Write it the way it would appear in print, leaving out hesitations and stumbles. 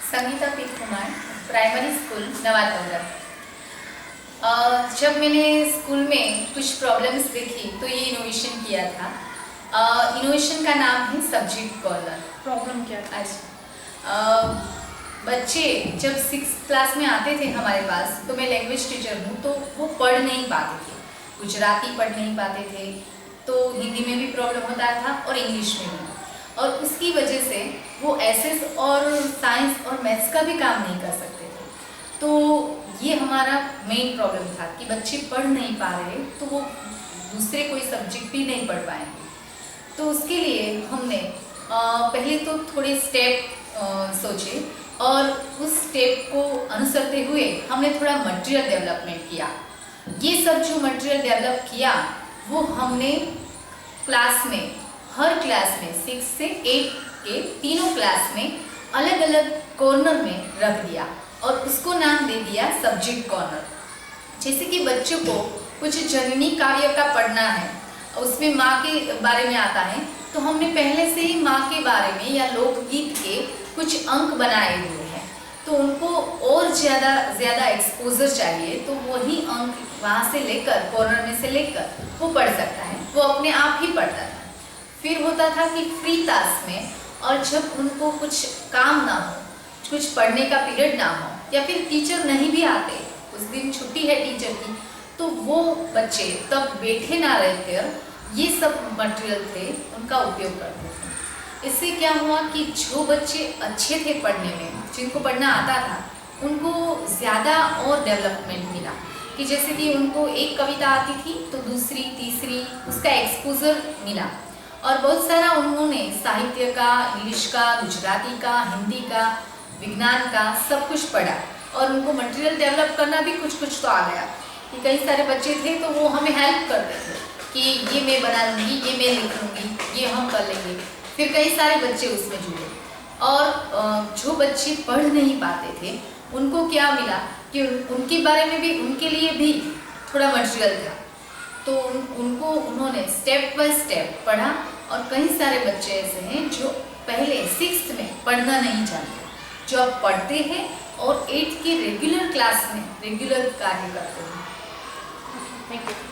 Sangeeta P Kumar, primary school Navataura. जब मैंने school में कुछ प्रॉब्लम्स देखी तो ये इनोवेशन किया था। इनोवेशन का नाम है सब्जेक्ट कॉर्नर। प्रॉब्लम क्या था? अच्छा, बच्चे जब 6th क्लास में आते थे हमारे पास, तो मैं लैंग्वेज टीचर हूँ, तो वो पढ़ नहीं पाते थे, गुजराती पढ़ नहीं पाते थे, तो हिंदी में भी प्रॉब्लम होता था और इंग्लिश में भी। और उसकी वजह से वो एसएस और साइंस और मैथ्स का भी काम नहीं कर सकते थे। तो ये हमारा मेन प्रॉब्लम था कि बच्चे पढ़ नहीं पा रहे, तो वो दूसरे कोई सब्जेक्ट भी नहीं पढ़ पाएंगे। तो उसके लिए हमने पहले तो थोड़े स्टेप सोचे और उस स्टेप को अनुसरते हुए हमने थोड़ा मटेरियल डेवलपमेंट किया। ये सब जो मटेरियल डेवलप किया वो हमने क्लास में, हर क्लास में 6 से 8 के तीनों क्लास में अलग अलग कॉर्नर में रख दिया और उसको नाम दे दिया सब्जेक्ट कॉर्नर। जैसे कि बच्चों को कुछ जननी काव्य का पढ़ना है, उसमें माँ के बारे में आता है, तो हमने पहले से ही माँ के बारे में या लोकगीत के कुछ अंक बनाए हुए हैं। तो उनको और ज़्यादा एक्सपोजर चाहिए, तो वही अंक वहाँ से लेकर, कॉर्नर में से लेकर वो पढ़ सकता है, वो अपने आप ही पढ़ता था। फिर होता था कि फ्री क्लास में, और जब उनको कुछ काम ना हो, कुछ पढ़ने का पीरियड ना हो, या फिर टीचर नहीं भी आते, उस दिन छुट्टी है टीचर की, तो वो बच्चे तब बैठे ना रहकर ये सब मटेरियल थे उनका उपयोग करते थे। इससे क्या हुआ कि जो बच्चे अच्छे थे पढ़ने में, जिनको पढ़ना आता था, उनको ज़्यादा और डेवलपमेंट मिला। कि जैसे कि उनको एक कविता आती थी तो दूसरी तीसरी उसका एक्सपोजर मिला, और बहुत सारा उन्होंने साहित्य का, इंग्लिश का, गुजराती का, हिंदी का, विज्ञान का सब कुछ पढ़ा। और उनको मटेरियल डेवलप करना भी कुछ तो आ गया कि कई सारे बच्चे थे तो वो हमें हेल्प करते थे कि ये मैं बना लूँगी, ये मैं लिख लूँगी, ये हम कर लेंगे। फिर कई सारे बच्चे उसमें जुड़े, और जो बच्चे पढ़ नहीं पाते थे उनको क्या मिला कि उनके बारे में भी, उनके लिए भी थोड़ा मटेरियल था। तो उनको उन्होंने स्टेप बाय स्टेप पढ़ा। और कई सारे बच्चे ऐसे हैं जो पहले 6th में पढ़ना नहीं जानते, जो अब पढ़ते हैं और 8th के रेगुलर क्लास में रेगुलर कार्य करते हैं। Thank you.